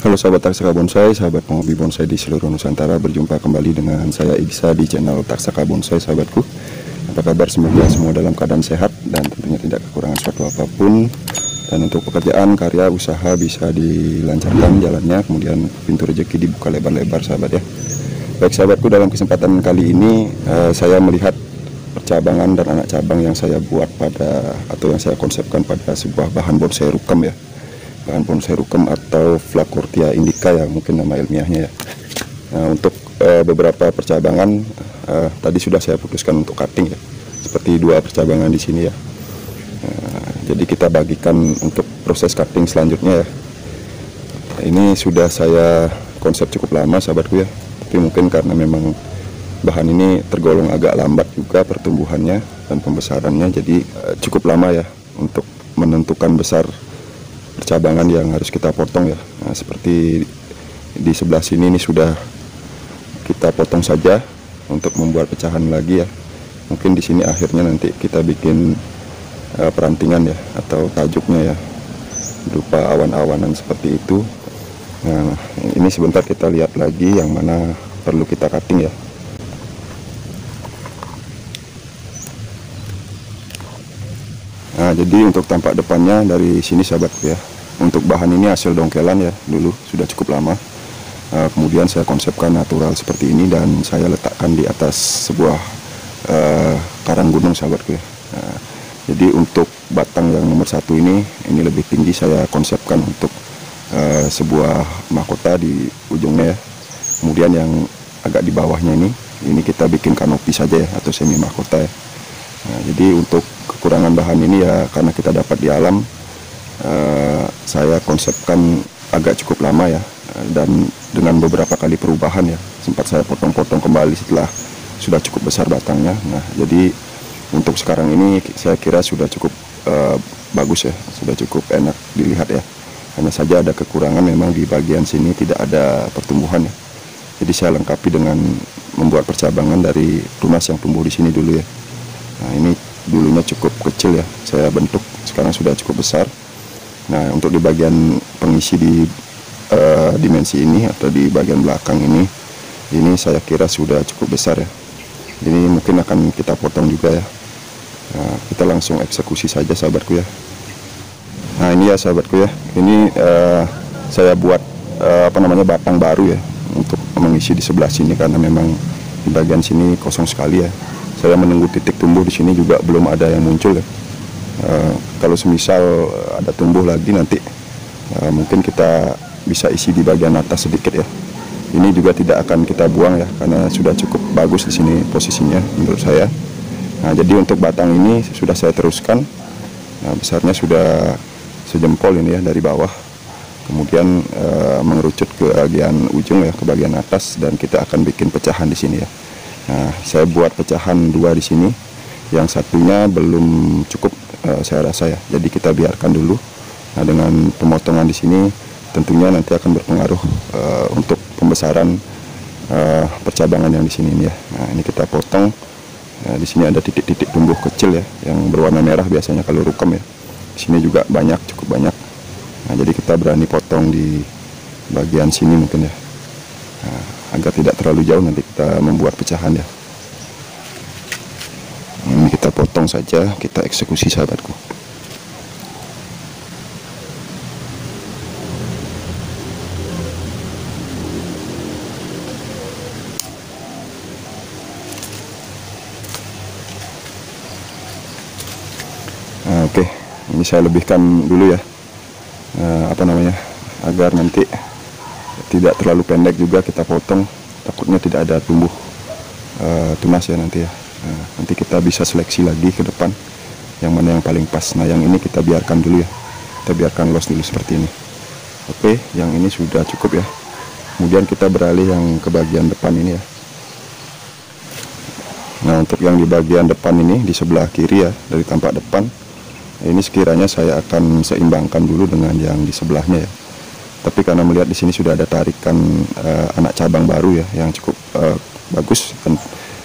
Halo sahabat Taksaka Bonsai, sahabat penghobi bonsai di seluruh Nusantara, berjumpa kembali dengan saya Iksa di channel Taksaka Bonsai, sahabatku. Apa kabar? Semoga semua dalam keadaan sehat dan tentunya tidak kekurangan suatu apapun. Dan untuk pekerjaan, karya, usaha bisa dilancarkan jalannya, kemudian pintu rezeki dibuka lebar-lebar, sahabat ya. Baik sahabatku, dalam kesempatan kali ini saya melihat percabangan dan anak cabang yang saya buat atau yang saya konsepkan pada sebuah bahan bonsai rukem ya. Bahan bonsai rukem atau Flacourtia indica ya, mungkin nama ilmiahnya ya. Nah, untuk beberapa percabangan tadi sudah saya putuskan untuk cutting ya, seperti 2 percabangan di sini ya. Jadi kita bagikan untuk proses cutting selanjutnya ya. Ini sudah saya konsep cukup lama sahabatku ya, tapi mungkin karena memang bahan ini tergolong agak lambat juga pertumbuhannya dan pembesarannya, jadi cukup lama ya untuk menentukan besar percabangan yang harus kita potong ya. Nah, seperti di sebelah sini ini sudah kita potong saja untuk membuat pecahan lagi ya. Mungkin di sini akhirnya nanti kita bikin perantingan ya, atau tajuknya ya, berupa awan-awanan seperti itu. Nah, ini sebentar kita lihat lagi yang mana perlu kita cutting ya. Nah, jadi untuk tampak depannya dari sini sahabatku ya. Untuk bahan ini hasil dongkelan ya, dulu sudah cukup lama. Kemudian saya konsepkan natural seperti ini dan saya letakkan di atas sebuah karang gunung sahabatku ya. Nah, jadi untuk batang yang nomor 1 ini lebih tinggi, saya konsepkan untuk sebuah mahkota di ujungnya ya. Kemudian yang agak di bawahnya ini kita bikin kanopi saja ya, atau semi mahkota ya. Nah, jadi untuk kekurangan bahan ini ya karena kita dapat di alam, saya konsepkan agak cukup lama ya, dan dengan beberapa kali perubahan ya, sempat saya potong-potong kembali setelah sudah cukup besar batangnya. Nah, jadi untuk sekarang ini saya kira sudah cukup bagus ya, sudah cukup enak dilihat ya. Hanya saja ada kekurangan memang di bagian sini tidak ada pertumbuhan ya. Jadi saya lengkapi dengan membuat percabangan dari tunas yang tumbuh di sini dulu ya. Nah, ini dulunya cukup kecil ya, saya bentuk, sekarang sudah cukup besar. Nah, untuk di bagian pengisi di dimensi ini atau di bagian belakang ini saya kira sudah cukup besar ya. Ini mungkin akan kita potong juga ya. Nah, kita langsung eksekusi saja sahabatku ya. Nah, ini ya sahabatku ya, ini saya buat batang baru ya untuk mengisi di sebelah sini, karena memang di bagian sini kosong sekali ya. Saya menunggu titik tumbuh di sini juga belum ada yang muncul ya. Kalau semisal ada tumbuh lagi nanti mungkin kita bisa isi di bagian atas sedikit ya. Ini juga tidak akan kita buang ya, karena sudah cukup bagus di sini posisinya menurut saya. Nah, jadi untuk batang ini sudah saya teruskan. Nah, besarnya sudah sejempol ini ya dari bawah. Kemudian mengerucut ke bagian ujung ya, ke bagian atas, dan kita akan bikin pecahan di sini ya. Nah, saya buat pecahan 2 di sini, yang satunya belum cukup saya rasa ya. Jadi kita biarkan dulu. Nah, dengan pemotongan di sini tentunya nanti akan berpengaruh untuk pembesaran percabangan yang di sini ini ya. Nah, ini kita potong. Nah, di sini ada titik-titik tumbuh kecil ya, yang berwarna merah biasanya kalau rukem ya. Di sini juga banyak, cukup banyak. Nah, jadi kita berani potong di bagian sini mungkin ya. Nah, agar tidak terlalu jauh nanti kita membuat pecahan ya. Ini kita potong saja, kita eksekusi sahabatku. Nah, oke, ini saya lebihkan dulu ya, agar nanti tidak terlalu pendek juga kita potong, takutnya tidak ada tumbuh tunas ya nanti ya. Nah, nanti kita bisa seleksi lagi ke depan yang mana yang paling pas. Nah, yang ini kita biarkan dulu ya, kita biarkan los dulu seperti ini. Oke, yang ini sudah cukup ya. Kemudian kita beralih yang ke bagian depan ini ya. Nah, untuk yang di bagian depan ini di sebelah kiri ya, dari tampak depan ini sekiranya saya akan seimbangkan dulu dengan yang di sebelahnya ya. Tapi karena melihat di sini sudah ada tarikan anak cabang baru ya, yang cukup bagus,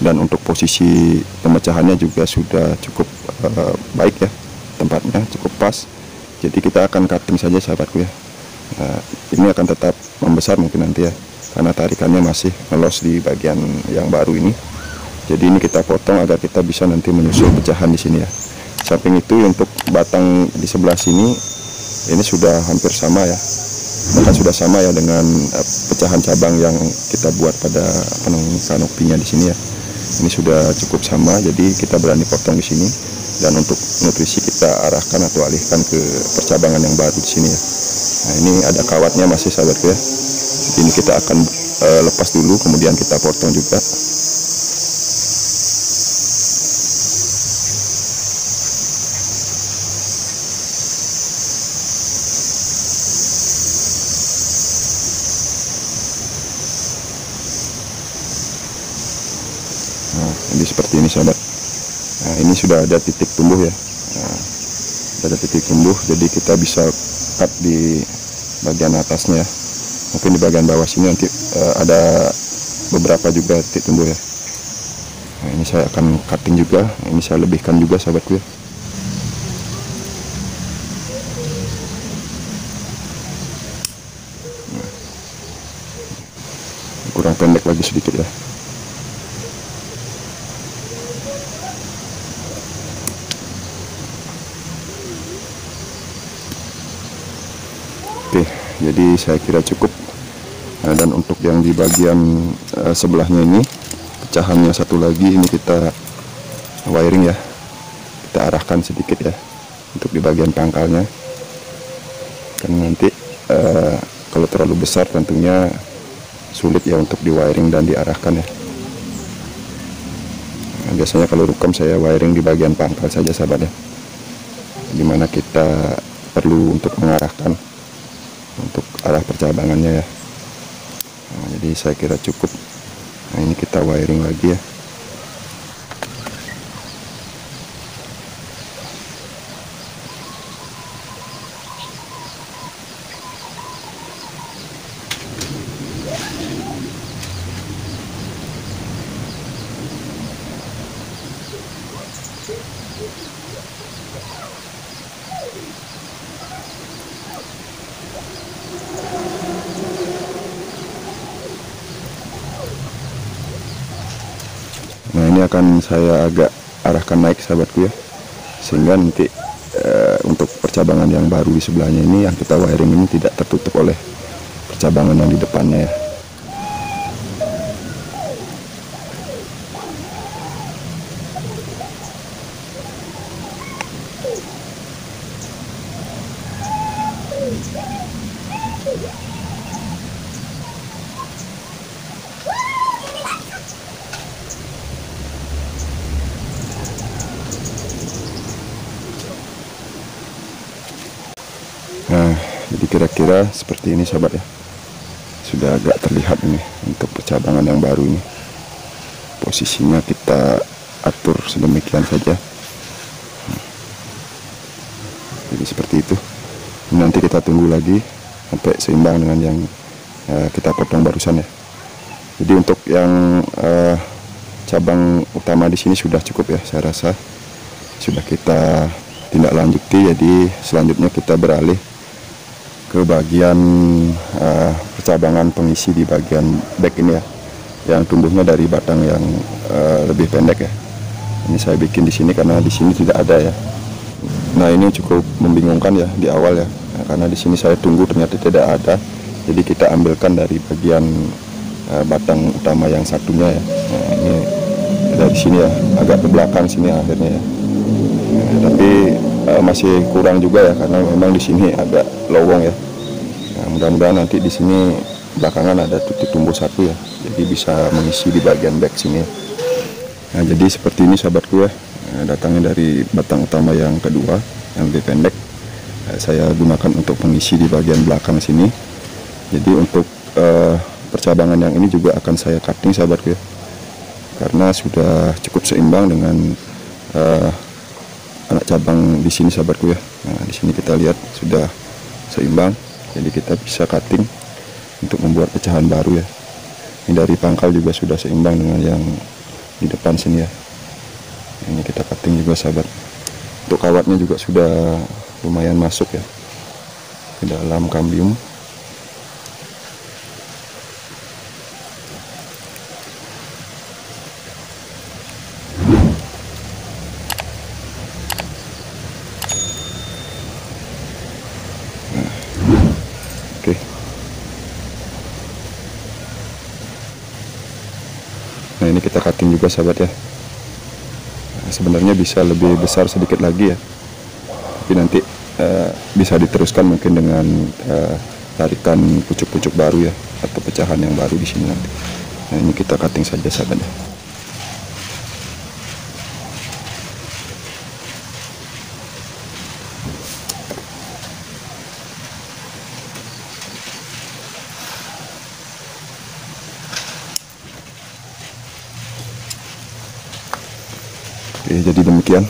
dan untuk posisi pemecahannya juga sudah cukup baik ya, tempatnya cukup pas. Jadi kita akan cutting saja sahabatku ya. Nah, ini akan tetap membesar mungkin nanti ya, karena tarikannya masih ngelos di bagian yang baru ini. Jadi ini kita potong agar kita bisa nanti menyusul pecahan di sini ya. Samping itu untuk batang di sebelah sini ini sudah hampir sama ya, bahkan sudah sama ya dengan pecahan cabang yang kita buat pada kanopinya di sini ya. Ini sudah cukup sama, jadi kita berani potong di sini. Dan untuk nutrisi kita arahkan atau alihkan ke percabangan yang baru di sini ya. Nah, ini ada kawatnya masih sahabatku ya. Jadi ini kita akan lepas dulu, kemudian kita potong juga. Nah, jadi seperti ini sahabat. Nah, ini sudah ada titik tumbuh ya. Nah, ada titik tumbuh, jadi kita bisa cut di bagian atasnya ya. Mungkin di bagian bawah sini nanti ada beberapa juga titik tumbuh ya. Nah, ini saya akan cutting juga. Ini saya lebihkan juga sahabatku ya. Nah, kurang pendek lagi sedikit ya. Oke, jadi saya kira cukup. Nah, dan untuk yang di bagian sebelahnya ini, pecahannya satu lagi, ini kita wiring ya. Kita arahkan sedikit ya, untuk di bagian pangkalnya. Karena nanti kalau terlalu besar tentunya sulit ya untuk di wiring dan diarahkan ya. Nah, biasanya kalau rukam saya wiring di bagian pangkal saja sahabat ya. Dimana kita perlu untuk mengarahkan untuk arah percabangannya ya. Nah, jadi saya kira cukup. Nah, ini kita wiring lagi ya. Nah, ini akan saya agak arahkan naik sahabatku ya, sehingga nanti untuk percabangan yang baru di sebelahnya ini yang kita wiring ini tidak tertutup oleh percabangan yang di depannya ya. Nah, jadi kira-kira seperti ini sahabat ya. Sudah agak terlihat ini untuk percabangan yang baru ini. Posisinya kita atur sedemikian saja. Jadi seperti itu. Nanti kita tunggu lagi sampai seimbang dengan yang kita potong barusan ya. Jadi untuk yang cabang utama di sini sudah cukup ya, saya rasa sudah kita tindak lanjuti. Jadi selanjutnya kita beralih ke bagian percabangan pengisi di bagian back ini ya, yang tumbuhnya dari batang yang lebih pendek ya. Ini saya bikin di sini karena di sini tidak ada ya. Nah, ini cukup membingungkan ya di awal ya, karena di sini saya tunggu ternyata tidak ada. Jadi kita ambilkan dari bagian batang utama yang satunya ya. Nah, ini dari sini ya, agak ke belakang sini akhirnya ya. Nah, tapi masih kurang juga ya, karena memang di sini agak lowong ya. Nah, mudah-mudahan nanti di sini belakangan ada titik tumbuh satu ya, jadi bisa mengisi di bagian back sini ya. Nah, jadi seperti ini sahabatku ya, datangnya dari batang utama yang kedua yang lebih pendek. Saya gunakan untuk pengisi di bagian belakang sini. Jadi untuk percabangan yang ini juga akan saya cutting sahabatku ya, karena sudah cukup seimbang dengan anak cabang di sini sahabatku ya. Nah, di sini kita lihat sudah seimbang, jadi kita bisa cutting untuk membuat pecahan baru ya. Ini dari pangkal juga sudah seimbang dengan yang di depan sini ya. Ini kita cutting juga sahabat. Untuk kawatnya juga sudah lumayan masuk ya ke dalam kambium. ini kita cutting juga sahabat ya. Sebenarnya bisa lebih besar sedikit lagi ya, tapi nanti bisa diteruskan mungkin dengan tarikan pucuk-pucuk baru ya, atau pecahan yang baru di sini nanti. Nah, ini kita cutting saja sahabat ya. Oke, jadi demikian.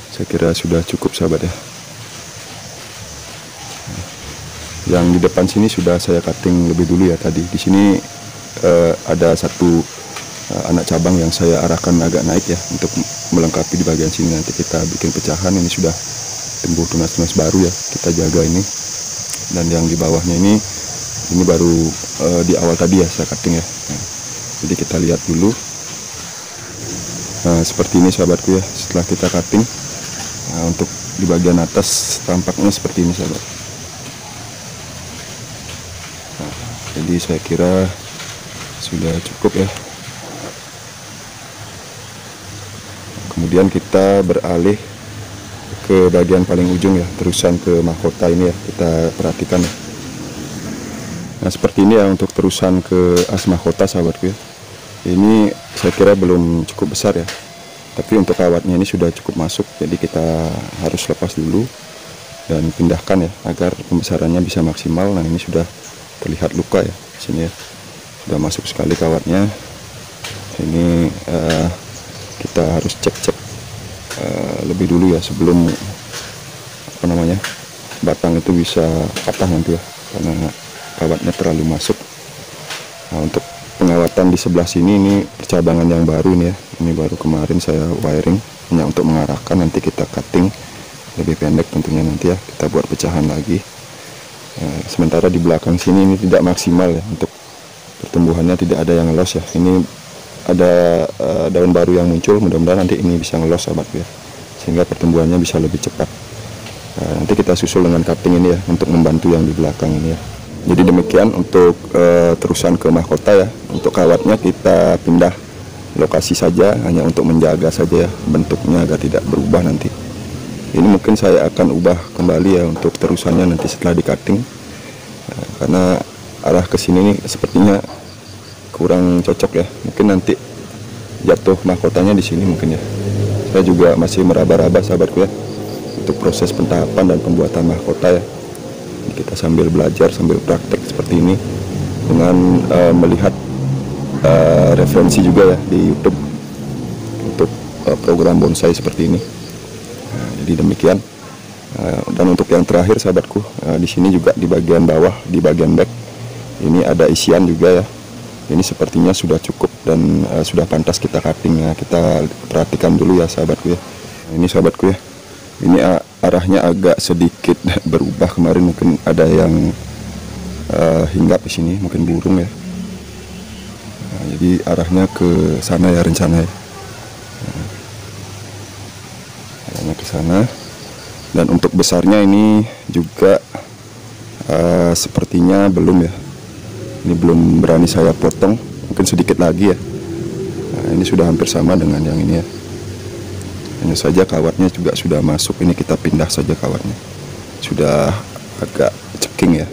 Saya kira sudah cukup sahabat ya. Yang di depan sini sudah saya cutting lebih dulu ya tadi. Di sini ada satu anak cabang yang saya arahkan agak naik ya, untuk melengkapi di bagian sini. Nanti kita bikin pecahan. Ini sudah tumbuh tunas-tunas baru ya, kita jaga ini. Dan yang di bawahnya ini baru di awal tadi ya saya cutting ya. Nah, jadi kita lihat dulu. Nah, seperti ini sahabatku ya, setelah kita cutting. Nah, untuk di bagian atas tampaknya seperti ini sahabat. Nah, jadi saya kira sudah cukup ya. Kemudian kita beralih ke bagian paling ujung ya, terusan ke mahkota ini ya, kita perhatikan ya. Nah, seperti ini ya untuk terusan ke as mahkota sahabatku ya. Ini saya kira belum cukup besar ya, tapi untuk kawatnya ini sudah cukup masuk, jadi kita harus lepas dulu dan pindahkan ya, agar pembesarannya bisa maksimal. Nah, ini sudah terlihat luka ya di sini ya, sudah masuk sekali kawatnya. Ini kita harus cek-cek lebih dulu ya, sebelum batang itu bisa patah nanti ya, karena kawatnya terlalu masuk. Nah, untuk pengawatan di sebelah sini, ini percabangan yang baru nih ya, ini baru kemarin saya wiring, hanya untuk mengarahkan. Nanti kita cutting lebih pendek tentunya nanti ya, kita buat pecahan lagi. Sementara di belakang sini ini tidak maksimal ya, untuk pertumbuhannya tidak ada yang ngelos ya. Ini ada daun baru yang muncul, mudah-mudahan nanti ini bisa ngelos sahabatku ya, sehingga pertumbuhannya bisa lebih cepat. Nanti kita susul dengan cutting ini ya, untuk membantu yang di belakang ini ya. Jadi demikian untuk terusan ke mahkota ya. Untuk kawatnya kita pindah lokasi saja, hanya untuk menjaga saja ya, bentuknya agar tidak berubah nanti. Ini mungkin saya akan ubah kembali ya untuk terusannya nanti setelah di cutting, karena arah ke sini nih sepertinya kurang cocok ya. Mungkin nanti jatuh mahkotanya di sini mungkin ya. Saya juga masih meraba-raba sahabatku ya, untuk proses pentahapan dan pembuatan mahkota ya. Kita sambil belajar, sambil praktek seperti ini, dengan melihat referensi juga ya di YouTube untuk program bonsai seperti ini. Nah, jadi demikian. Dan untuk yang terakhir sahabatku, di sini juga di bagian bawah, di bagian back ini ada isian juga ya. Ini sepertinya sudah cukup dan sudah pantas kita cutting ya. Kita perhatikan dulu ya sahabatku ya. Nah, ini sahabatku ya, ini arahnya agak sedikit berubah. Kemarin mungkin ada yang hinggap di sini, mungkin burung ya. Nah, jadi arahnya ke sana ya, rencana ya. Nah, arahnya ke sana. Dan untuk besarnya ini juga sepertinya belum ya. Ini belum berani saya potong, mungkin sedikit lagi ya. Nah, ini sudah hampir sama dengan yang ini ya. Hanya saja kawatnya juga sudah masuk, ini kita pindah saja kawatnya. Sudah agak ceking ya.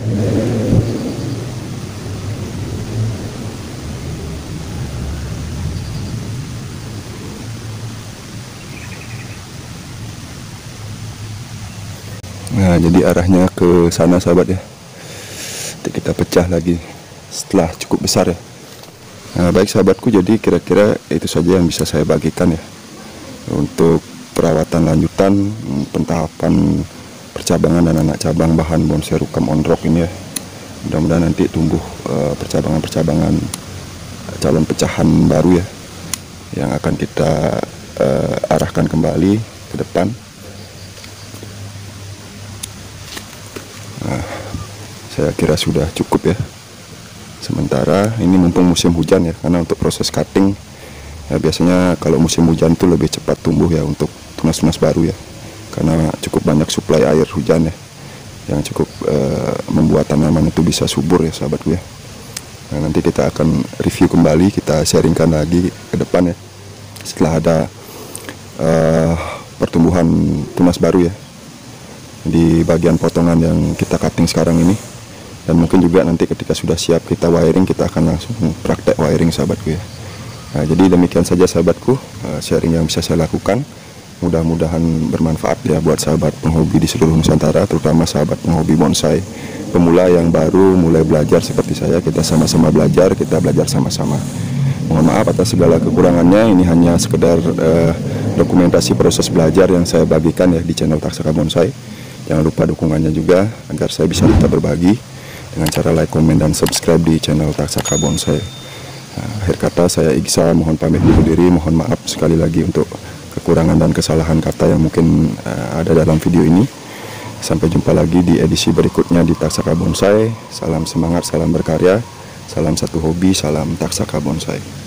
Nah, jadi arahnya ke sana sahabat ya. Nanti kita pecah lagi setelah cukup besar ya. Nah, baik sahabatku, jadi kira-kira itu saja yang bisa saya bagikan ya, untuk perawatan lanjutan, pentahapan percabangan dan anak cabang bahan bonsai rukam on rock ini ya. Mudah-mudahan nanti tumbuh percabangan-percabangan calon pecahan baru ya, yang akan kita arahkan kembali ke depan. Nah, saya kira sudah cukup ya. Sementara ini mumpung musim hujan ya, karena untuk proses cutting ya, biasanya kalau musim hujan itu lebih cepat tumbuh ya untuk tunas-tunas baru ya, karena cukup banyak suplai air hujan ya, yang cukup membuat tanaman itu bisa subur ya sahabatku ya. Nah, nanti kita akan review kembali, kita sharingkan lagi ke depan ya, setelah ada pertumbuhan tunas baru ya di bagian potongan yang kita cutting sekarang ini. Dan mungkin juga nanti ketika sudah siap kita wiring, kita akan langsung praktek wiring sahabatku ya. Nah, jadi demikian saja sahabatku sharing yang bisa saya lakukan. Mudah-mudahan bermanfaat ya buat sahabat penghobi di seluruh Nusantara, terutama sahabat penghobi bonsai pemula yang baru mulai belajar seperti saya. Kita sama-sama belajar, kita belajar sama-sama. Mohon maaf atas segala kekurangannya, ini hanya sekedar dokumentasi proses belajar yang saya bagikan ya di channel Taksaka Bonsai. Jangan lupa dukungannya juga agar saya bisa tetap berbagi dengan cara like, komen, dan subscribe di channel Taksaka Bonsai. Akhir kata saya Iksa mohon pamit undur diri, mohon maaf sekali lagi untuk kekurangan dan kesalahan kata yang mungkin ada dalam video ini. Sampai jumpa lagi di edisi berikutnya di Taksaka Bonsai. Salam semangat, salam berkarya, salam satu hobi, salam Taksaka Bonsai.